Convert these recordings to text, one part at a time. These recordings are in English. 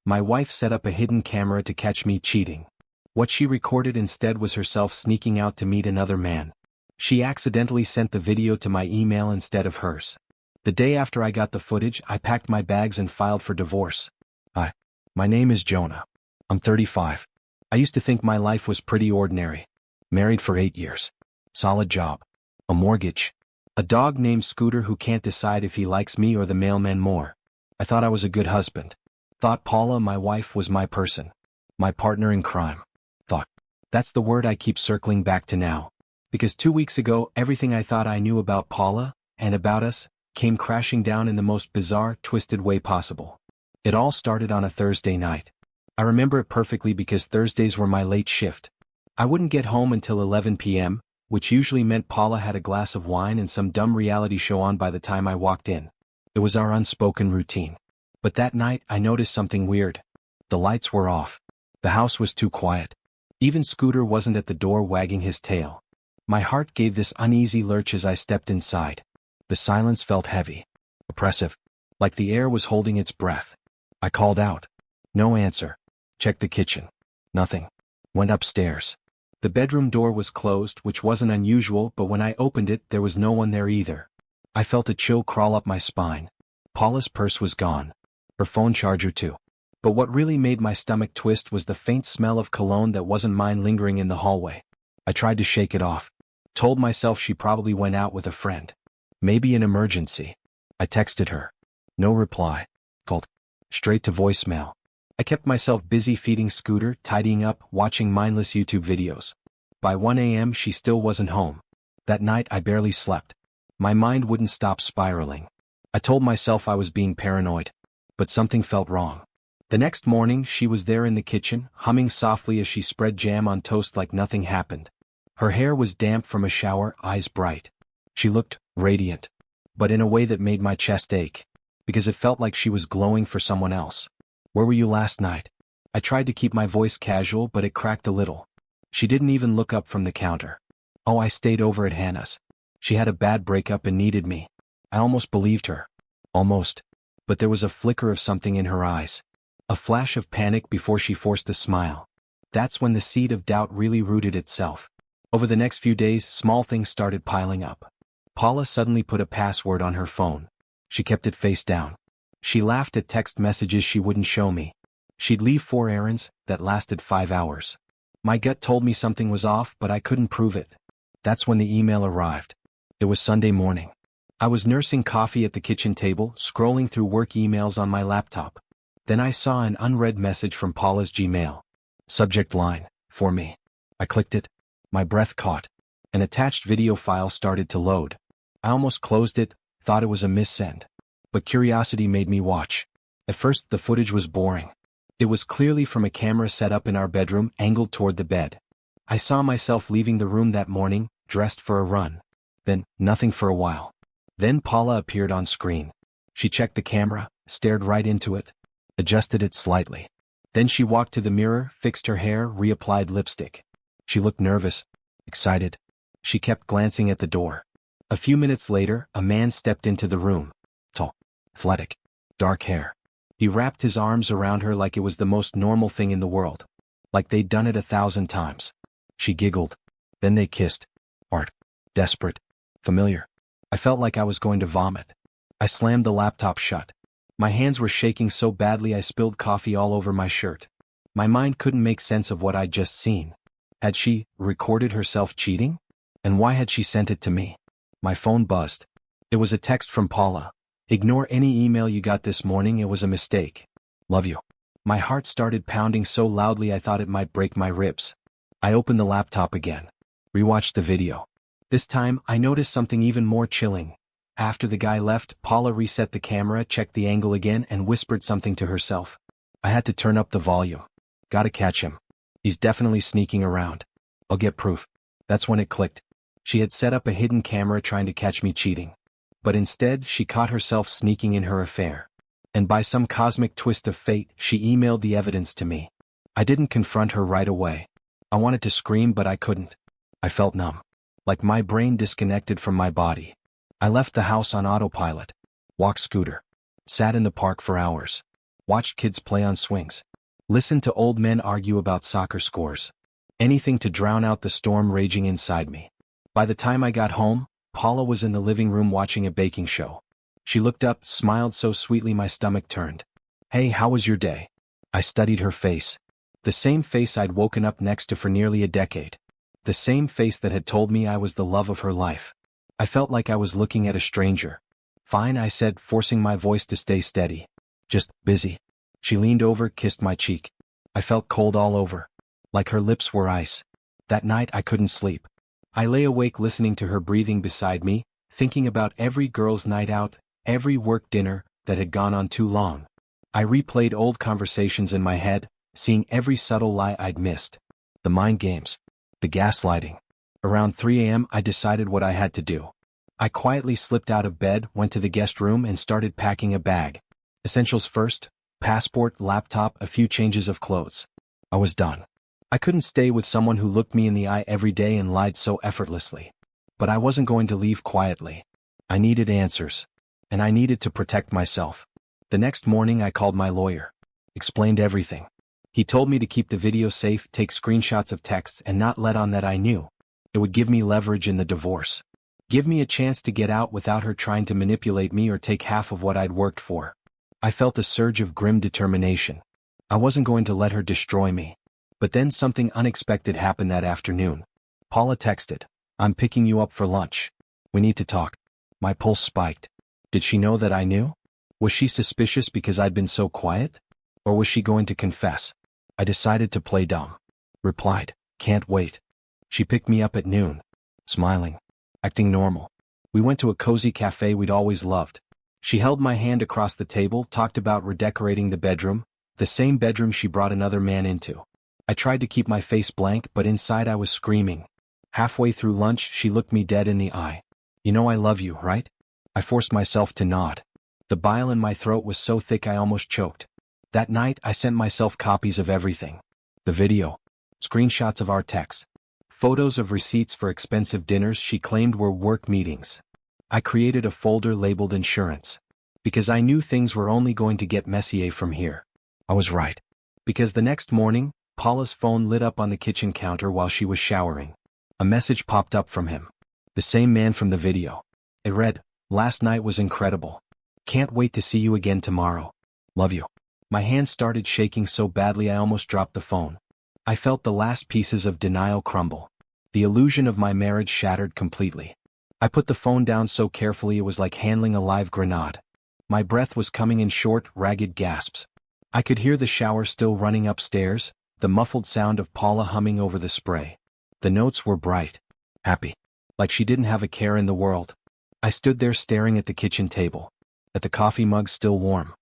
My wife set up a hidden camera to catch me cheating. What she recorded instead was herself sneaking out to meet another man. She accidentally sent the video to my email instead of hers. The day after I got the footage, I packed my bags and filed for divorce. My name is Jonah. I'm 35. I used to think my life was pretty ordinary. Married for 8 years. Solid job. A mortgage. A dog named Scooter who can't decide if he likes me or the mailman more. I thought I was a good husband. Thought Paula, my wife, was my person. My partner in crime. Thought. That's the word I keep circling back to now. Because 2 weeks ago, everything I thought I knew about Paula, and about us, came crashing down in the most bizarre, twisted way possible. It all started on a Thursday night. I remember it perfectly because Thursdays were my late shift. I wouldn't get home until 11 p.m., which usually meant Paula had a glass of wine and some dumb reality show on by the time I walked in. It was our unspoken routine. But that night I noticed something weird. The lights were off. The house was too quiet. Even Scooter wasn't at the door wagging his tail. My heart gave this uneasy lurch as I stepped inside. The silence felt heavy. Oppressive. Like the air was holding its breath. I called out. No answer. Checked the kitchen. Nothing. Went upstairs. The bedroom door was closed, which wasn't unusual, but when I opened it, there was no one there either. I felt a chill crawl up my spine. Paula's purse was gone. Her phone charger too. But what really made my stomach twist was the faint smell of cologne that wasn't mine lingering in the hallway. I tried to shake it off. Told myself she probably went out with a friend. Maybe an emergency. I texted her. No reply. Called. Straight to voicemail. I kept myself busy feeding Scooter, tidying up, watching mindless YouTube videos. By 1 a.m. she still wasn't home. That night I barely slept. My mind wouldn't stop spiraling. I told myself I was being paranoid. But something felt wrong. The next morning she was there in the kitchen, humming softly as she spread jam on toast like nothing happened. Her hair was damp from a shower, eyes bright. She looked radiant. But in a way that made my chest ache. Because it felt like she was glowing for someone else. Where were you last night? I tried to keep my voice casual, but it cracked a little. She didn't even look up from the counter. Oh, I stayed over at Hannah's. She had a bad breakup and needed me. I almost believed her. Almost. But there was a flicker of something in her eyes. A flash of panic before she forced a smile. That's when the seed of doubt really rooted itself. Over the next few days, small things started piling up. Paula suddenly put a password on her phone. She kept it face down. She laughed at text messages she wouldn't show me. She'd leave 4 errands that lasted 5 hours. My gut told me something was off, but I couldn't prove it. That's when the email arrived. It was Sunday morning. I was nursing coffee at the kitchen table, scrolling through work emails on my laptop. Then I saw an unread message from Paula's Gmail. Subject line, for me. I clicked it. My breath caught. An attached video file started to load. I almost closed it, thought it was a missend. But curiosity made me watch. At first, the footage was boring. It was clearly from a camera set up in our bedroom, angled toward the bed. I saw myself leaving the room that morning, dressed for a run. Then, nothing for a while. Then Paula appeared on screen. She checked the camera, stared right into it, adjusted it slightly. Then she walked to the mirror, fixed her hair, reapplied lipstick. She looked nervous, excited. She kept glancing at the door. A few minutes later, a man stepped into the room. Tall, athletic, dark hair. He wrapped his arms around her like it was the most normal thing in the world. Like they'd done it 1,000 times. She giggled. Then they kissed. Hard. Desperate. Familiar. I felt like I was going to vomit. I slammed the laptop shut. My hands were shaking so badly I spilled coffee all over my shirt. My mind couldn't make sense of what I'd just seen. Had she recorded herself cheating? And why had she sent it to me? My phone buzzed. It was a text from Paula. Ignore any email you got this morning, it was a mistake. Love you. My heart started pounding so loudly I thought it might break my ribs. I opened the laptop again. Rewatched the video. This time, I noticed something even more chilling. After the guy left, Paula reset the camera, checked the angle again, and whispered something to herself. I had to turn up the volume. Gotta catch him. He's definitely sneaking around. I'll get proof. That's when it clicked. She had set up a hidden camera trying to catch me cheating. But instead, she caught herself sneaking in her affair. And by some cosmic twist of fate, she emailed the evidence to me. I didn't confront her right away. I wanted to scream, but I couldn't. I felt numb. Like my brain disconnected from my body. I left the house on autopilot. Walked Scooter. Sat in the park for hours. watched kids play on swings, listened to old men argue about soccer scores. Anything to drown out the storm raging inside me. By the time I got home, Paula was in the living room watching a baking show. She looked up, smiled so sweetly my stomach turned. "Hey, how was your day?" I studied her face. The same face I'd woken up next to for nearly a decade. The same face that had told me I was the love of her life. I felt like I was looking at a stranger. "Fine," I said, forcing my voice to stay steady. "Just busy." She leaned over, kissed my cheek. I felt cold all over. Like her lips were ice. That night I couldn't sleep. I lay awake listening to her breathing beside me, thinking about every girl's night out, every work dinner that had gone on too long. I replayed old conversations in my head, seeing every subtle lie I'd missed. The mind games. The gaslighting. Around 3 a.m. I decided what I had to do. I quietly slipped out of bed, went to the guest room and started packing a bag. Essentials first: passport, laptop, a few changes of clothes. I was done. I couldn't stay with someone who looked me in the eye every day and lied so effortlessly. But I wasn't going to leave quietly. I needed answers. And I needed to protect myself. The next morning I called my lawyer. Explained everything. He told me to keep the video safe, take screenshots of texts and not let on that I knew. It would give me leverage in the divorce. Give me a chance to get out without her trying to manipulate me or take half of what I'd worked for. I felt a surge of grim determination. I wasn't going to let her destroy me. But then something unexpected happened that afternoon. Paula texted, "I'm picking you up for lunch. We need to talk." My pulse spiked. Did she know that I knew? Was she suspicious because I'd been so quiet? Or was she going to confess? I decided to play dumb. Replied, "Can't wait." She picked me up at noon. Smiling. Acting normal. We went to a cozy cafe we'd always loved. She held my hand across the table, talked about redecorating the bedroom, the same bedroom she brought another man into. I tried to keep my face blank, but inside I was screaming. Halfway through lunch, she looked me dead in the eye. "You know I love you, right?" I forced myself to nod. The bile in my throat was so thick I almost choked. That night, I sent myself copies of everything. The video. Screenshots of our texts. Photos of receipts for expensive dinners she claimed were work meetings. I created a folder labeled insurance. Because I knew things were only going to get messier from here. I was right. Because the next morning, Paula's phone lit up on the kitchen counter while she was showering. A message popped up from him. The same man from the video. It read, "Last night was incredible. Can't wait to see you again tomorrow. Love you." My hands started shaking so badly I almost dropped the phone. I felt the last pieces of denial crumble. The illusion of my marriage shattered completely. I put the phone down so carefully it was like handling a live grenade. My breath was coming in short, ragged gasps. I could hear the shower still running upstairs, the muffled sound of Paula humming over the spray. The notes were bright. Happy. Like she didn't have a care in the world. I stood there staring at the kitchen table. At the coffee mug still warm.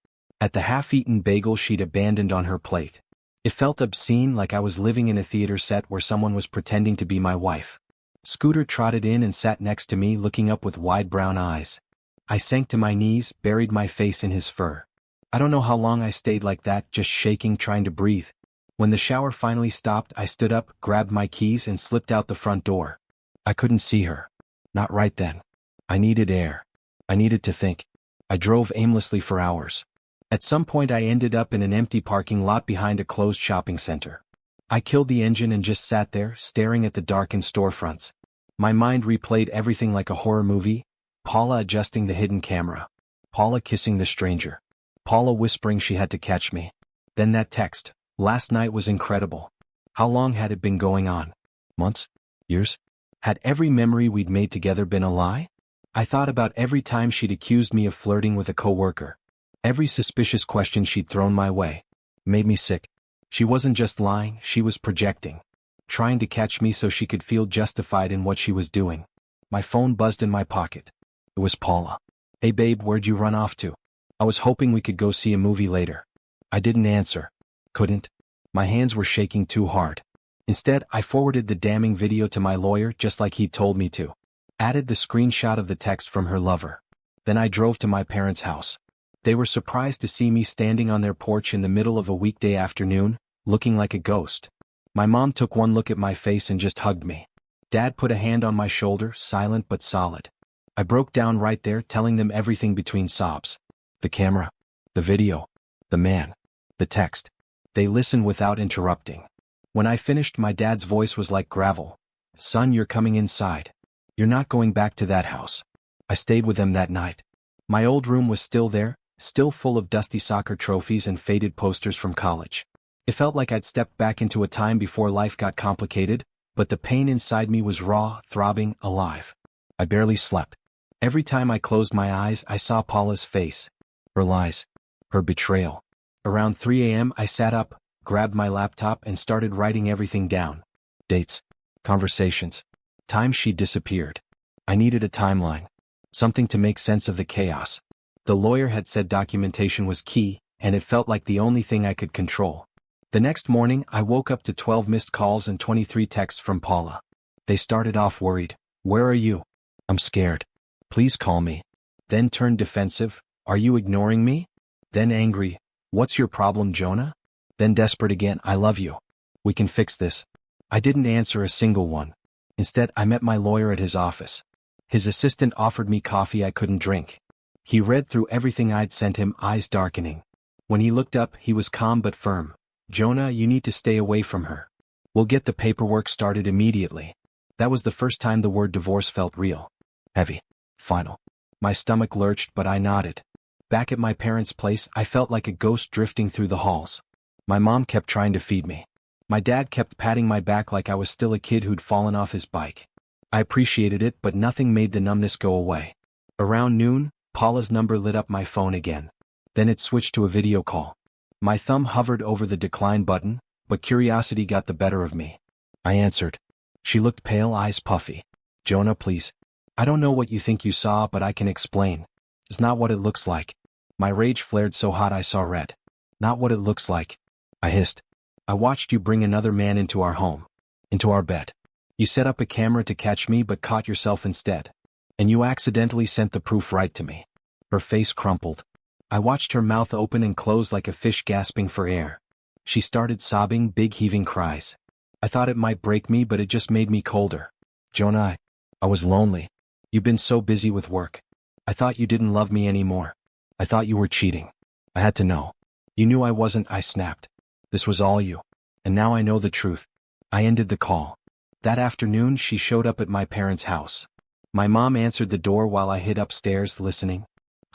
At the half-eaten bagel she'd abandoned on her plate. It felt obscene, like I was living in a theater set where someone was pretending to be my wife. Scooter trotted in and sat next to me, looking up with wide brown eyes. I sank to my knees, buried my face in his fur. I don't know how long I stayed like that, just shaking, trying to breathe. When the shower finally stopped, I stood up, grabbed my keys and slipped out the front door. I couldn't see her. Not right then. I needed air. I needed to think. I drove aimlessly for hours. At some point I ended up in an empty parking lot behind a closed shopping center. I killed the engine and just sat there, staring at the darkened storefronts. My mind replayed everything like a horror movie. Paula adjusting the hidden camera. Paula kissing the stranger. Paula whispering she had to catch me. Then that text. "Last night was incredible." How long had it been going on? Months? Years? Had every memory we'd made together been a lie? I thought about every time she'd accused me of flirting with a coworker. Every suspicious question she'd thrown my way. Made me sick. She wasn't just lying, she was projecting. Trying to catch me so she could feel justified in what she was doing. My phone buzzed in my pocket. It was Paula. "Hey babe, where'd you run off to? I was hoping we could go see a movie later." I didn't answer. Couldn't. My hands were shaking too hard. Instead, I forwarded the damning video to my lawyer just like he'd told me to. Added the screenshot of the text from her lover. Then I drove to my parents' house. They were surprised to see me standing on their porch in the middle of a weekday afternoon, looking like a ghost. My mom took one look at my face and just hugged me. Dad put a hand on my shoulder, silent but solid. I broke down right there, telling them everything between sobs. The camera. The video. The man. The text. They listen without interrupting. When I finished, my dad's voice was like gravel. Son, you're coming inside. You're not going back to that house. I stayed with them that night. My old room was still there, still full of dusty soccer trophies and faded posters from college. It felt like I'd stepped back into a time before life got complicated, but the pain inside me was raw, throbbing, alive. I barely slept. Every time I closed my eyes, I saw Paula's face. Her lies. Her betrayal. Around 3 a.m. I sat up, grabbed my laptop and started writing everything down. Dates. Conversations. Times she disappeared. I needed a timeline. Something to make sense of the chaos. The lawyer had said documentation was key, and it felt like the only thing I could control. The next morning, I woke up to 12 missed calls and 23 texts from Paula. They started off worried. Where are you? I'm scared. Please call me. Then turned defensive. Are you ignoring me? Then angry. What's your problem, Jonah? Then desperate again. I love you. We can fix this. I didn't answer a single one. Instead, I met my lawyer at his office. His assistant offered me coffee I couldn't drink. He read through everything I'd sent him, eyes darkening. When he looked up, he was calm but firm. Jonah, you need to stay away from her. We'll get the paperwork started immediately. That was the first time the word divorce felt real. Heavy. Final. My stomach lurched, but I nodded. Back at my parents' place, I felt like a ghost drifting through the halls. My mom kept trying to feed me. My dad kept patting my back like I was still a kid who'd fallen off his bike. I appreciated it, but nothing made the numbness go away. Around noon, Paula's number lit up my phone again. Then it switched to a video call. My thumb hovered over the decline button, but curiosity got the better of me. I answered. She looked pale, eyes puffy. Jonah, please. I don't know what you think you saw, but I can explain. It's not what it looks like. My rage flared so hot I saw red. Not what it looks like. I hissed. I watched you bring another man into our home. Into our bed. You set up a camera to catch me but caught yourself instead. And you accidentally sent the proof right to me. Her face crumpled. I watched her mouth open and close like a fish gasping for air. She started sobbing, big heaving cries. I thought it might break me, but it just made me colder. Jonah, I was lonely. You've been so busy with work. I thought you didn't love me anymore. I thought you were cheating. I had to know. You knew I wasn't, I snapped. This was all you. And now I know the truth. I ended the call. That afternoon, she showed up at my parents' house. My mom answered the door while I hid upstairs, listening.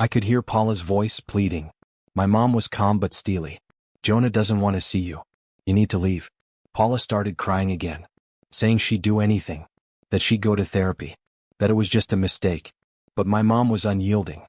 I could hear Paula's voice, pleading. My mom was calm but steely. Jonah doesn't want to see you. You need to leave. Paula started crying again. Saying she'd do anything. That she'd go to therapy. That it was just a mistake. But my mom was unyielding.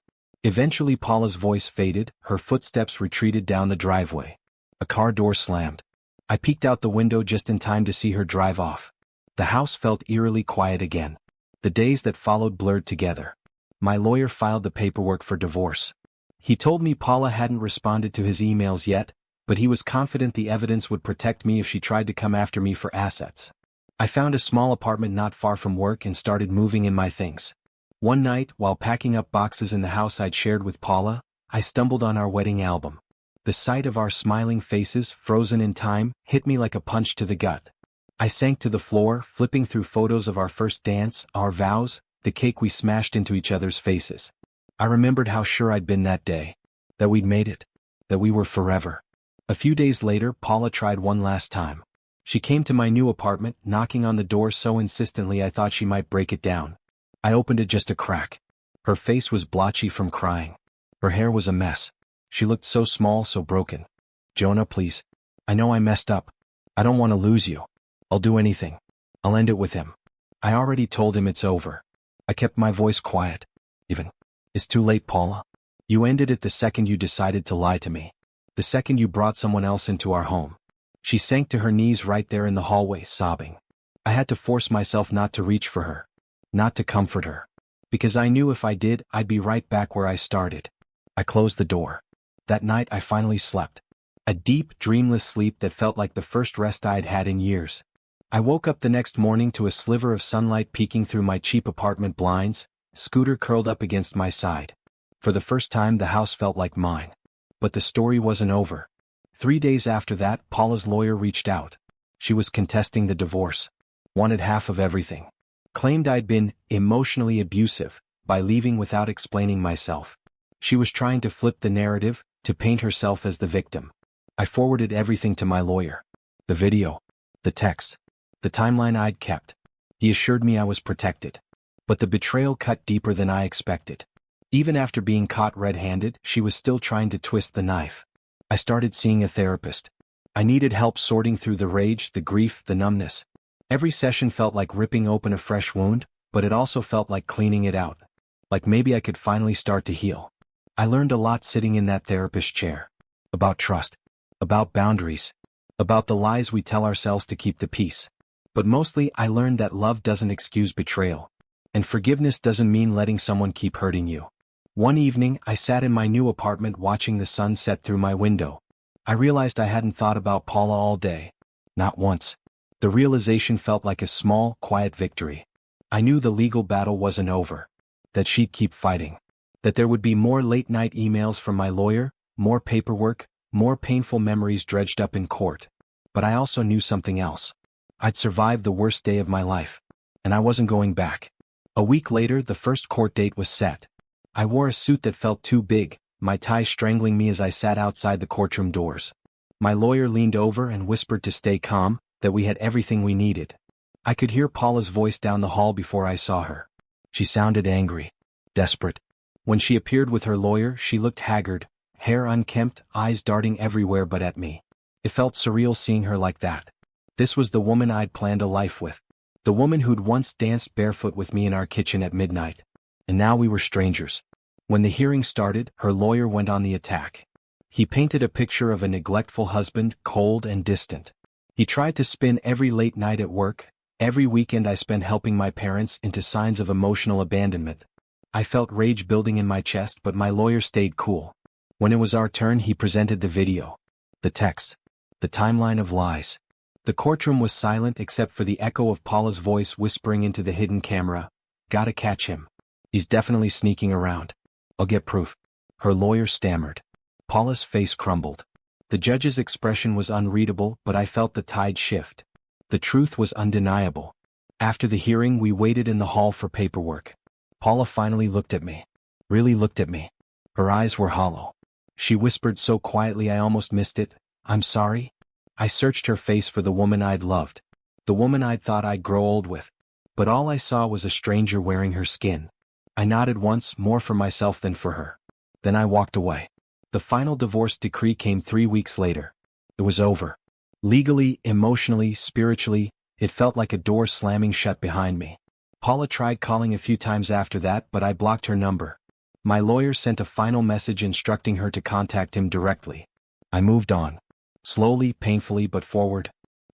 Eventually Paula's voice faded, her footsteps retreated down the driveway. A car door slammed. I peeked out the window just in time to see her drive off. The house felt eerily quiet again. The days that followed blurred together. My lawyer filed the paperwork for divorce. He told me Paula hadn't responded to his emails yet, but he was confident the evidence would protect me if she tried to come after me for assets. I found a small apartment not far from work and started moving in my things. One night, while packing up boxes in the house I'd shared with Paula, I stumbled on our wedding album. The sight of our smiling faces, frozen in time, hit me like a punch to the gut. I sank to the floor, flipping through photos of our first dance, our vows, the cake we smashed into each other's faces. I remembered how sure I'd been that day. That we'd made it. That we were forever. A few days later, Paula tried one last time. She came to my new apartment, knocking on the door so insistently I thought she might break it down. I opened it just a crack. Her face was blotchy from crying. Her hair was a mess. She looked so small, so broken. Jonah, please. I know I messed up. I don't want to lose you. I'll do anything. I'll end it with him. I already told him it's over. I kept my voice quiet. It's too late, Paula. You ended it the second you decided to lie to me. The second you brought someone else into our home. She sank to her knees right there in the hallway, sobbing. I had to force myself not to reach for her. Not to comfort her. Because I knew if I did, I'd be right back where I started. I closed the door. That night I finally slept. A deep, dreamless sleep that felt like the first rest I'd had in years. I woke up the next morning to a sliver of sunlight peeking through my cheap apartment blinds, Scooter curled up against my side. For the first time the house felt like mine. But the story wasn't over. 3 days after that, Paula's lawyer reached out. She was contesting the divorce. Wanted half of everything. Claimed I'd been emotionally abusive by leaving without explaining myself. She was trying to flip the narrative, to paint herself as the victim. I forwarded everything to my lawyer. The video, the text, the timeline I'd kept. He assured me I was protected. But the betrayal cut deeper than I expected. Even after being caught red-handed, she was still trying to twist the knife. I started seeing a therapist. I needed help sorting through the rage, the grief, the numbness. Every session felt like ripping open a fresh wound, but it also felt like cleaning it out. Like maybe I could finally start to heal. I learned a lot sitting in that therapist chair. About trust. About boundaries. About the lies we tell ourselves to keep the peace. But mostly I learned that love doesn't excuse betrayal. And forgiveness doesn't mean letting someone keep hurting you. One evening, I sat in my new apartment watching the sun set through my window. I realized I hadn't thought about Paula all day. Not once. The realization felt like a small, quiet victory. I knew the legal battle wasn't over. That she'd keep fighting. That there would be more late-night emails from my lawyer, more paperwork, more painful memories dredged up in court. But I also knew something else. I'd survived the worst day of my life. And I wasn't going back. A week later, the first court date was set. I wore a suit that felt too big, my tie strangling me as I sat outside the courtroom doors. My lawyer leaned over and whispered to stay calm, that we had everything we needed. I could hear Paula's voice down the hall before I saw her. She sounded angry, desperate. When she appeared with her lawyer, she looked haggard, hair unkempt, eyes darting everywhere but at me. It felt surreal seeing her like that. This was the woman I'd planned a life with. The woman who'd once danced barefoot with me in our kitchen at midnight. And now we were strangers. When the hearing started, her lawyer went on the attack. He painted a picture of a neglectful husband, cold and distant. He tried to spin every late night at work, every weekend I spent helping my parents, into signs of emotional abandonment. I felt rage building in my chest, but my lawyer stayed cool. When it was our turn, he presented the video. The text. The timeline of lies. The courtroom was silent except for the echo of Paula's voice whispering into the hidden camera. Gotta catch him. He's definitely sneaking around. I'll get proof. Her lawyer stammered. Paula's face crumbled. The judge's expression was unreadable, but I felt the tide shift. The truth was undeniable. After the hearing, we waited in the hall for paperwork. Paula finally looked at me. Really looked at me. Her eyes were hollow. She whispered so quietly I almost missed it. I'm sorry. I searched her face for the woman I'd loved. The woman I'd thought I'd grow old with. But all I saw was a stranger wearing her skin. I nodded once, more for myself than for her. Then I walked away. The final divorce decree came 3 weeks later. It was over. Legally, emotionally, spiritually, it felt like a door slamming shut behind me. Paula tried calling a few times after that, but I blocked her number. My lawyer sent a final message instructing her to contact him directly. I moved on. Slowly, painfully, but forward.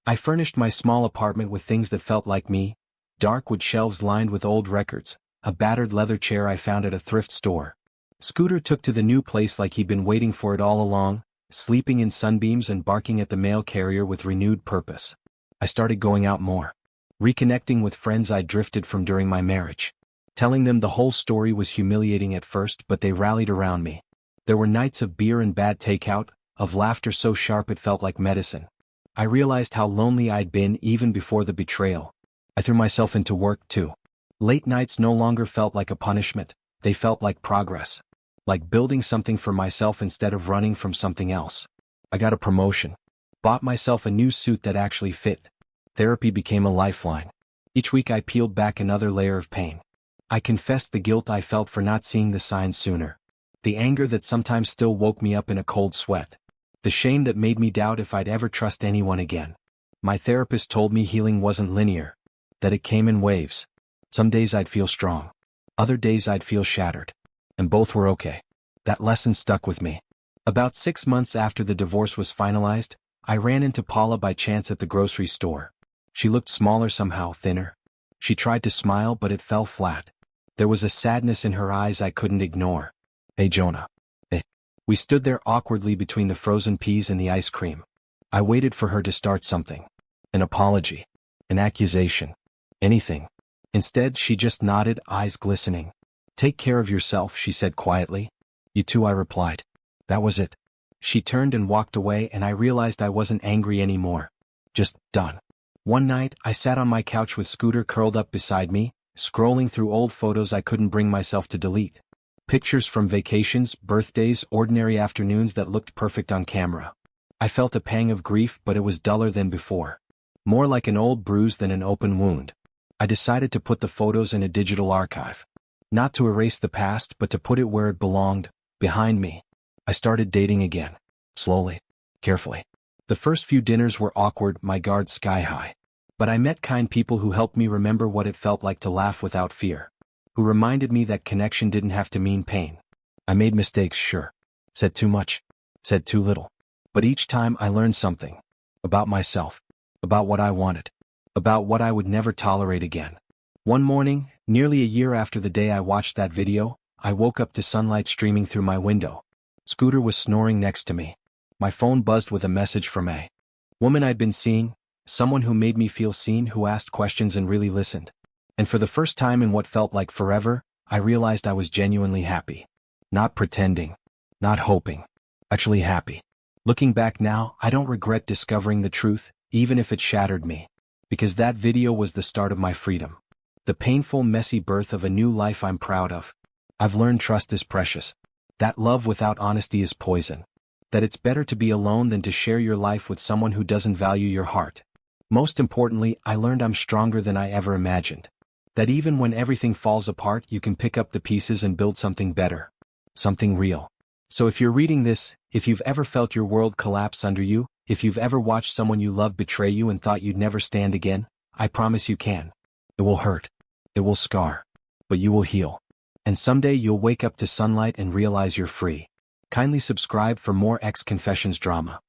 I furnished my small apartment with things that felt like me. Dark wood shelves lined with old records. A battered leather chair I found at a thrift store. Scooter took to the new place like he'd been waiting for it all along, sleeping in sunbeams and barking at the mail carrier with renewed purpose. I started going out more. Reconnecting with friends I'd drifted from during my marriage. Telling them the whole story was humiliating at first, but they rallied around me. There were nights of beer and bad takeout, of laughter so sharp it felt like medicine. I realized how lonely I'd been even before the betrayal. I threw myself into work too. Late nights no longer felt like a punishment, they felt like progress. Like building something for myself instead of running from something else. I got a promotion. Bought myself a new suit that actually fit. Therapy became a lifeline. Each week I peeled back another layer of pain. I confessed the guilt I felt for not seeing the signs sooner. The anger that sometimes still woke me up in a cold sweat. The shame that made me doubt if I'd ever trust anyone again. My therapist told me healing wasn't linear. That it came in waves. Some days I'd feel strong. Other days I'd feel shattered. And both were okay. That lesson stuck with me. About 6 months after the divorce was finalized, I ran into Paula by chance at the grocery store. She looked smaller somehow, thinner. She tried to smile, but it fell flat. There was a sadness in her eyes I couldn't ignore. Hey Jonah. Hey. We stood there awkwardly between the frozen peas and the ice cream. I waited for her to start something. An apology. An accusation. Anything. Instead, she just nodded, eyes glistening. Take care of yourself, she said quietly. You too, I replied. That was it. She turned and walked away, and I realized I wasn't angry anymore. Just done. One night, I sat on my couch with Scooter curled up beside me, scrolling through old photos I couldn't bring myself to delete. Pictures from vacations, birthdays, ordinary afternoons that looked perfect on camera. I felt a pang of grief, but it was duller than before. More like an old bruise than an open wound. I decided to put the photos in a digital archive. Not to erase the past, but to put it where it belonged, behind me. I started dating again. Slowly. Carefully. The first few dinners were awkward, my guard sky high. But I met kind people who helped me remember what it felt like to laugh without fear. Who reminded me that connection didn't have to mean pain. I made mistakes, sure. Said too much. Said too little. But each time I learned something. About myself. About what I wanted. About what I would never tolerate again. One morning, nearly a year after the day I watched that video, I woke up to sunlight streaming through my window. Scooter was snoring next to me. My phone buzzed with a message from a woman I'd been seeing, someone who made me feel seen, who asked questions and really listened. And for the first time in what felt like forever, I realized I was genuinely happy. Not pretending. Not hoping. Actually happy. Looking back now, I don't regret discovering the truth, even if it shattered me. Because that video was the start of my freedom. The painful, messy birth of a new life I'm proud of. I've learned trust is precious. That love without honesty is poison. That it's better to be alone than to share your life with someone who doesn't value your heart. Most importantly, I learned I'm stronger than I ever imagined. That even when everything falls apart, you can pick up the pieces and build something better. Something real. So if you're reading this, if you've ever felt your world collapse under you, if you've ever watched someone you love betray you and thought you'd never stand again, I promise you can. It will hurt. It will scar. But you will heal. And someday you'll wake up to sunlight and realize you're free. Kindly subscribe for more X Confessions drama.